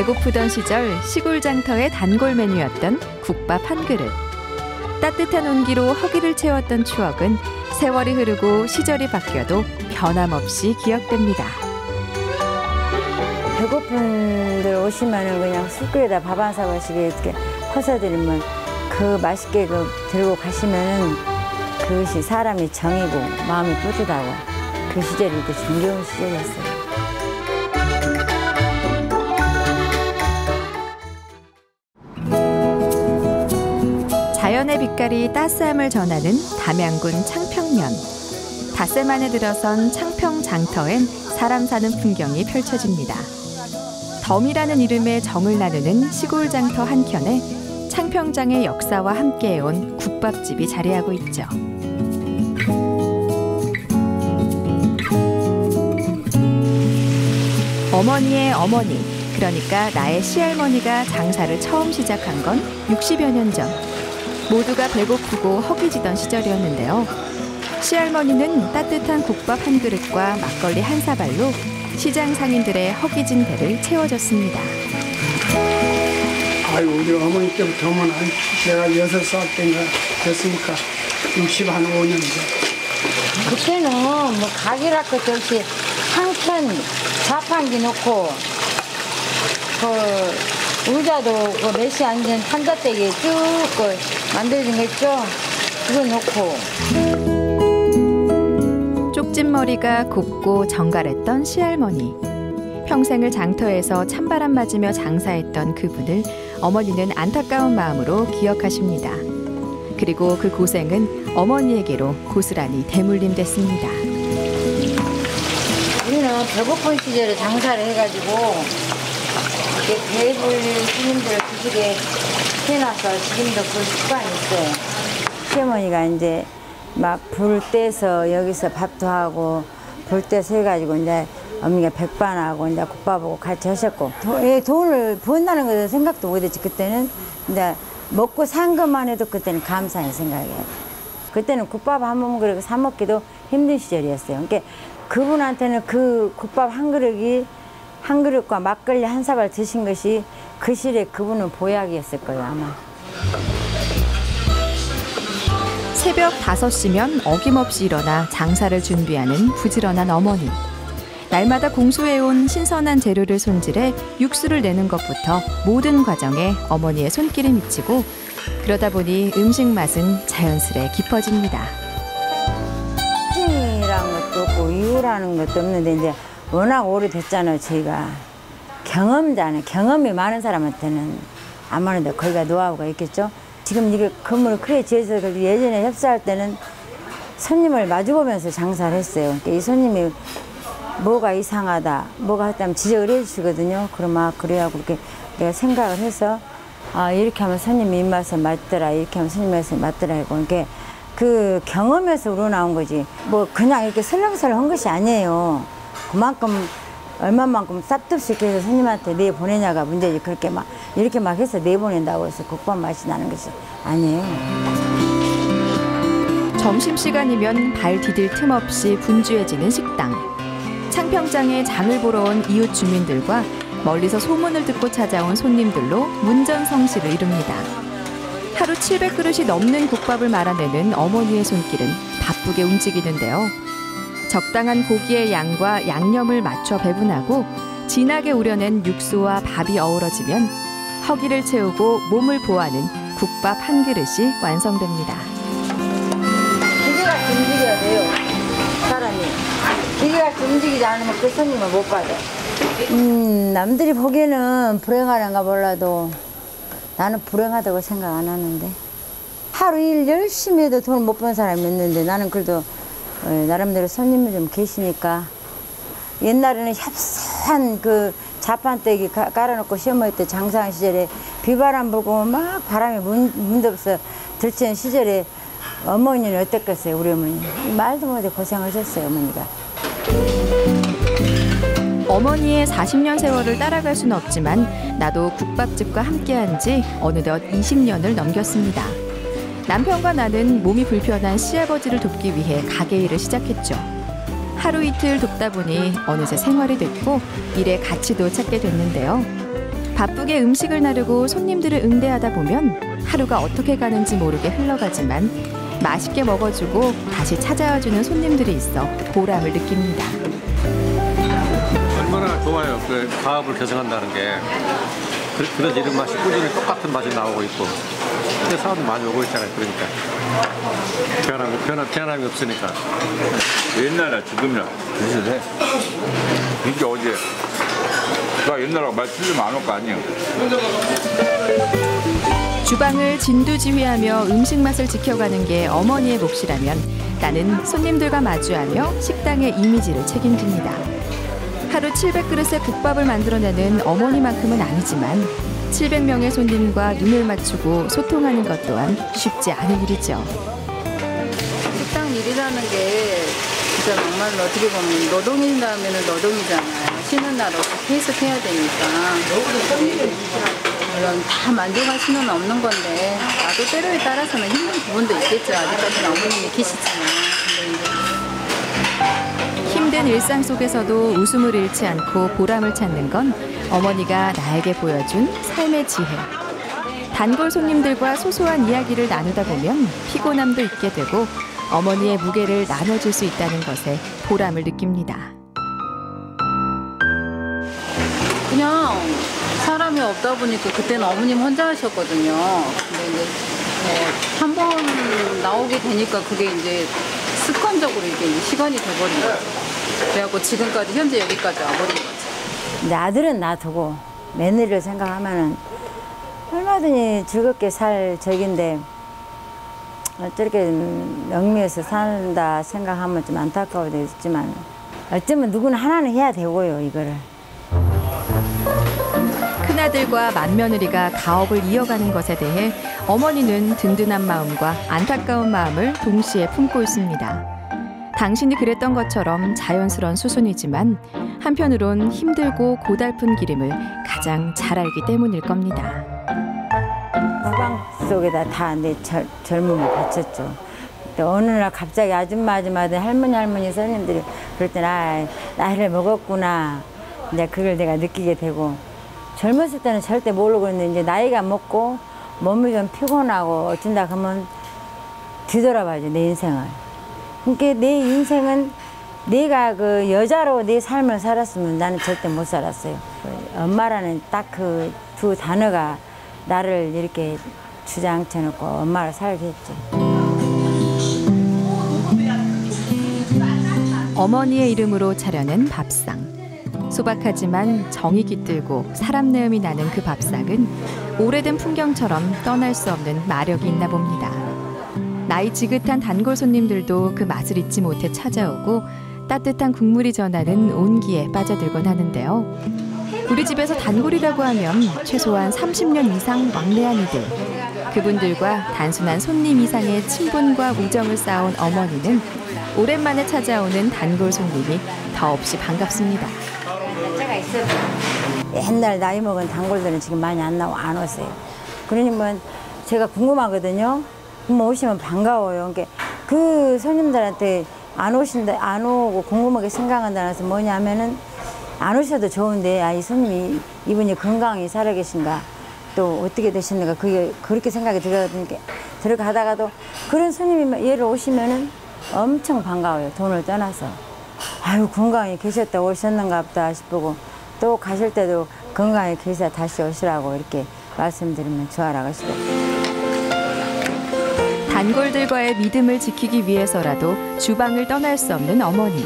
배고프던 시절 시골 장터의 단골 메뉴였던 국밥 한 그릇. 따뜻한 온기로 허기를 채웠던 추억은 세월이 흐르고 시절이 바뀌어도 변함없이 기억됩니다. 배고픈 분들 오시면은 그냥 숯불에다 밥 한 사발씩 이렇게 퍼서 드리면 그 맛있게 들고 가시면은 그것이 사람이 정이고 마음이 뿌듯하고 그 시절이 또 정겨운 시절이었어요. 자연의 빛깔이 따스함을 전하는 담양군 창평면. 닷새 만에 들어선 창평 장터엔 사람 사는 풍경이 펼쳐집니다. 덤이라는 이름의 정을 나누는 시골 장터 한켠에 창평장의 역사와 함께해온 국밥집이 자리하고 있죠. 어머니의 어머니, 그러니까 나의 시할머니가 장사를 처음 시작한 건 60여 년 전. 모두가 배고프고 허기지던 시절이었는데요. 시할머니는 따뜻한 국밥 한 그릇과 막걸리 한 사발로 시장 상인들의 허기진 배를 채워줬습니다. 아유, 우리 어머니 때부터는 제가 6살 때인가 됐으니까 65년 전. 그때는 뭐 가게랄 것도 없이 한켠 자판기 놓고 그 의자도 그 메시 앉은 판자대기에 쭉 만들어진 거 있죠? 그거 놓고. 쪽진 머리가 곱고 정갈했던 시할머니. 평생을 장터에서 찬바람 맞으며 장사했던 그분을 어머니는 안타까운 마음으로 기억하십니다. 그리고 그 고생은 어머니에게로 고스란히 대물림됐습니다. 우리는 배고픈 시절에 장사를 해가지고 배불 스님들 드시게 해놔서 지금도 그 습관이 있어요. 시어머니가 이제 막 불 떼서 여기서 밥도 하고 불 떼서 해가지고 이제 어머니가 백반하고 이제 국밥하고 같이 하셨고 돈을 번다는 것도 생각도 못했지. 그때는 이제 먹고 산 것만 해도 그때는 감사한 생각이에요. 그때는 국밥 한 번 그렇게 사 먹기도 힘든 시절이었어요. 그러니까 그분한테는 그 국밥 한 그릇과 막걸리 한 사발 드신 것이 그 시절에 그분은 보약이었을 거예요, 아마. 새벽 5시면 어김없이 일어나 장사를 준비하는 부지런한 어머니. 날마다 공수해온 신선한 재료를 손질해 육수를 내는 것부터 모든 과정에 어머니의 손길이 미치고 그러다 보니 음식 맛은 자연스레 깊어집니다. 찐이라는 것도 없고 이유라는 것도 없는데 이제 워낙 오래됐잖아요. 저희가 경험자는 경험이 많은 사람한테는 아무래도 거기가 노하우가 있겠죠. 지금 이게 건물을 크게 지어서 예전에 협사할 때는 손님을 마주보면서 장사를 했어요. 그러니까 이 손님이 뭐가 이상하다, 뭐가 했다면 지적을 해주시거든요. 그럼 그래야 그렇게 내가 생각을 해서 이렇게 하면 손님 입맛에 맞더라, 이렇게 하면 손님 입맛에 맞더라 하고 이렇게 그 경험에서 우러나온 거지. 뭐 그냥 이렇게 설렁설렁 한 것이 아니에요. 그만큼 얼마만큼 쌉듯이 해서 손님한테 내보내냐가 문제지. 그렇게 이렇게 해서 내보낸다고 해서 국밥 맛이 나는 것이 아니에요. 점심시간이면 발 디딜 틈 없이 분주해지는 식당. 창평장에 장을 보러 온 이웃 주민들과 멀리서 소문을 듣고 찾아온 손님들로 문전성시를 이룹니다. 하루 700그릇이 넘는 국밥을 말아내는 어머니의 손길은 바쁘게 움직이는데요. 적당한 고기의 양과 양념을 맞춰 배분하고 진하게 우려낸 육수와 밥이 어우러지면 허기를 채우고 몸을 보하는 국밥 한 그릇이 완성됩니다. 기계같이 움직여야 돼요, 사람이. 기계같이 움직이지 않으면 그 손님을 못 받아. 남들이 보기에는 불행하란가 몰라도 나는 불행하다고 생각 안 하는데. 하루 일 열심히 해도 돈 못 번 사람이 있는데 나는 그래도 나름대로 손님이 좀 계시니까. 옛날에는 협소한 그 자판대기 깔아놓고 시어머니 때 장사한 시절에 비바람 불고 막 바람이 문득서 들치는 시절에 어머니는 어땠겠어요, 우리 어머니. 말도 못해 고생하셨어요, 어머니가. 어머니의 40년 세월을 따라갈 수는 없지만 나도 국밥집과 함께한 지 어느덧 20년을 넘겼습니다. 남편과 나는 몸이 불편한 시아버지를 돕기 위해 가게 일을 시작했죠. 하루 이틀 돕다 보니 어느새 생활이 됐고 일의 가치도 찾게 됐는데요. 바쁘게 음식을 나르고 손님들을 응대하다 보면 하루가 어떻게 가는지 모르게 흘러가지만 맛있게 먹어주고 다시 찾아와주는 손님들이 있어 보람을 느낍니다. 얼마나 좋아요. 그 가업을 개선한다는 게 그런 이런 맛이 꾸준히 똑같은 맛이 나오고 있고 근데 사람도 많이 오고 있잖아요. 그러니까 변함이 없으니까. 옛날이나 지금이나 비슷해. 이게 어제 나 옛날하고 말 틀리면 안 올 거 아니에요. 주방을 진두지휘하며 음식 맛을 지켜가는 게 어머니의 몫이라면 나는 손님들과 마주하며 식당의 이미지를 책임집니다. 하루 700그릇의 국밥을 만들어내는 어머니만큼은 아니지만 700명의 손님과 눈을 맞추고 소통하는 것 또한 쉽지 않은 일이죠. 식당 일이라는 게 진짜 정말로 어떻게 보면 노동이라면 노동이잖아요. 쉬는 날 어떻게 계속 해야 되니까. 물론 다 만족할 수는 없는 건데 나도 때로에 따라서는 힘든 부분도 있겠죠. 아직까지는 어머님이 계시지만. 힘든 일상 속에서도 웃음을 잃지 않고 보람을 찾는 건 어머니가 나에게 보여준 삶의 지혜. 단골 손님들과 소소한 이야기를 나누다 보면 피곤함도 잊게 되고 어머니의 무게를 나눠줄 수 있다는 것에 보람을 느낍니다. 그냥 사람이 없다 보니까 그때는 어머님 혼자 하셨거든요. 근데 이제 한 번 나오게 되니까 그게 이제 습관적으로 이게 시간이 돼버린 거죠. 그래갖고 지금까지 현재 여기까지 와버린 거죠. 이제 아들은 놔두고 며느리를 생각하면은 얼마든지 즐겁게 살 적인데 저렇게 명리에서 산다 생각하면 좀 안타까워도 있지만 어쩌면 누구나 하나는 해야 되고요, 이거를. 큰아들과 맏며느리가 가업을 이어가는 것에 대해 어머니는 든든한 마음과 안타까운 마음을 동시에 품고 있습니다. 당신이 그랬던 것처럼 자연스러운 수순이지만 한편으론 힘들고 고달픈 기름을 가장 잘 알기 때문일 겁니다. 주방 속에다 다 내 젊음을 바쳤죠. 또 어느 날 갑자기 아줌마들 할머니 손님들이 그럴 때는 나이를 먹었구나. 이제 그걸 내가 느끼게 되고 젊었을 때는 절대 모르고 있는데 이제 나이가 먹고 몸이 좀 피곤하고 어쩐다 그러면 뒤돌아봐야죠, 내 인생을. 그러니까 내 인생은 내가 그 여자로 내 삶을 살았으면 나는 절대 못 살았어요. 엄마라는 딱 그 두 단어가 나를 이렇게 주저앉혀 놓고 엄마를 살게 했죠. 어머니의 이름으로 차려낸 밥상. 소박하지만 정이 깃들고 사람 내음이 나는 그 밥상은 오래된 풍경처럼 떠날 수 없는 마력이 있나 봅니다. 나이 지긋한 단골 손님들도 그 맛을 잊지 못해 찾아오고 따뜻한 국물이 전하는 온기에 빠져들곤 하는데요. 우리 집에서 단골이라고 하면 최소한 30년 이상 왕래한 이들. 그분들과 단순한 손님 이상의 친분과 우정을 쌓아온 어머니는 오랜만에 찾아오는 단골 손님이 더없이 반갑습니다. 옛날 나이 먹은 단골들은 지금 많이 안 오세요. 그러니까 제가 궁금하거든요. 그럼 오시면 반가워요. 그러니까 그 손님들한테 안 오고 궁금하게 생각한다는 것은 뭐냐면은 안 오셔도 좋은데 이 손님이 이분이 건강히 살아계신가 또 어떻게 되시는가 그게 그렇게 생각이 들어가다가도 그런 손님이 얘를 오시면은 엄청 반가워요. 돈을 떠나서 아유 건강히 계셨다 오셨는가 보다 싶고 또 가실 때도 건강히 계셔 다시 오시라고 이렇게 말씀드리면 좋아라고 하시고. 단골들과의 믿음을 지키기 위해서라도 주방을 떠날 수 없는 어머니.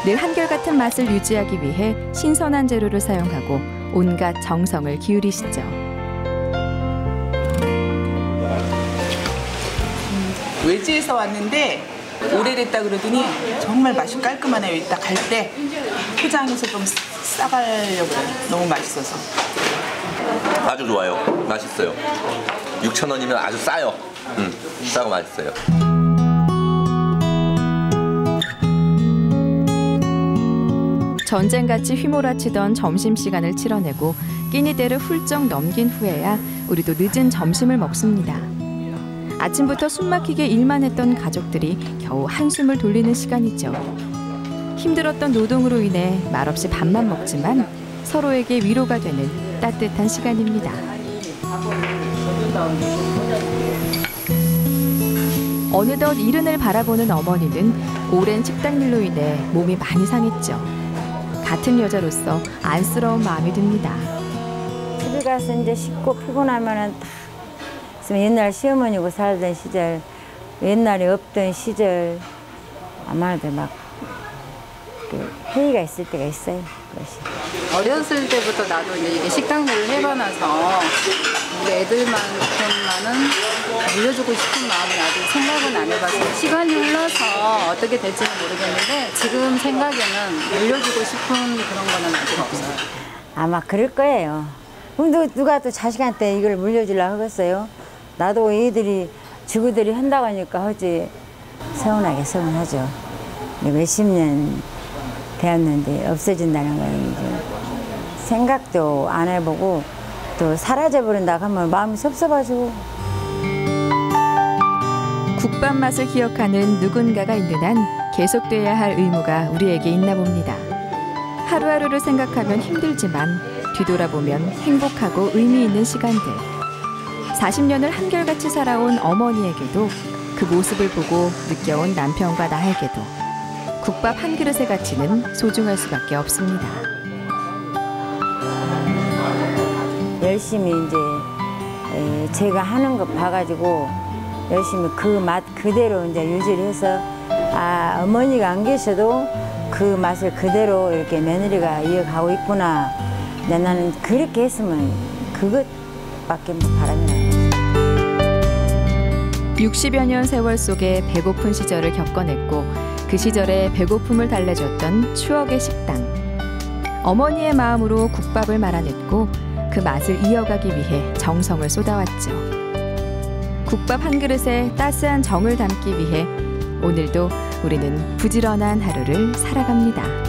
늘 한결같은 맛을 유지하기 위해 신선한 재료를 사용하고 온갖 정성을 기울이시죠. 외지에서 왔는데 오래됐다 그러더니 정말 맛이 깔끔하네요. 이따 갈 때 포장해서 좀 싸가려고 그래요. 너무 맛있어서. 아주 좋아요. 맛있어요. 6,000원이면 아주 싸요. 싸고 맛있어요. 전쟁같이 휘몰아치던 점심시간을 치러내고 끼니 때를 훌쩍 넘긴 후에야 우리도 늦은 점심을 먹습니다. 아침부터 숨막히게 일만 했던 가족들이 겨우 한숨을 돌리는 시간이죠. 힘들었던 노동으로 인해 말없이 밥만 먹지만 서로에게 위로가 되는 따뜻한 시간입니다. 어느덧 이른을 바라보는 어머니는 오랜 식당 일로 인해 몸이 많이 상했죠. 같은 여자로서 안쓰러운 마음이 듭니다. 집에 가서 이제 씻고 피곤하면은 딱 있으면 옛날 시어머니고 살던 시절, 옛날에 없던 시절, 아마도 막 회의가 있을 때가 있어요. 그것이. 어렸을 때부터 나도 이제 이게 식당 일을 해봐놔서 우리 애들만큼만은 물려주고 싶은 마음은 아직 생각은 안 해봤어요. 시간이 흘러서 어떻게 될지는 모르겠는데 지금 생각에는 물려주고 싶은 그런 거는 아직 없어요. 아마 그럴 거예요. 그럼 누가 또 자식한테 이걸 물려주려고 하겠어요? 나도 애들이 주부들이 한다고 하니까 하지. 서운하게 서운하죠. 몇십 년 되었는데 없어진다는 건 이제 생각도 안 해보고 또 사라져버린다고 하면 마음이 섭섭하죠. 국밥 맛을 기억하는 누군가가 있는 한 계속돼야 할 의무가 우리에게 있나 봅니다. 하루하루를 생각하면 힘들지만 뒤돌아보면 행복하고 의미 있는 시간들. 40년을 한결같이 살아온 어머니에게도 그 모습을 보고 느껴온 남편과 나에게도 국밥 한 그릇의 가치는 소중할 수밖에 없습니다. 열심히 이제 제가 하는 거 봐가지고 열심히 그 맛 그대로 이제 유지를 해서 어머니가 안 계셔도 그 맛을 그대로 이렇게 며느리가 이어가고 있구나. 나는 그렇게 했으면 그것밖에 바람이 나는 거죠. 60여 년 세월 속에 배고픈 시절을 겪어냈고 그 시절에 배고픔을 달래줬던 추억의 식당. 어머니의 마음으로 국밥을 말아냈고 그 맛을 이어가기 위해 정성을 쏟아왔죠. 국밥 한 그릇에 따스한 정을 담기 위해 오늘도 우리는 부지런한 하루를 살아갑니다.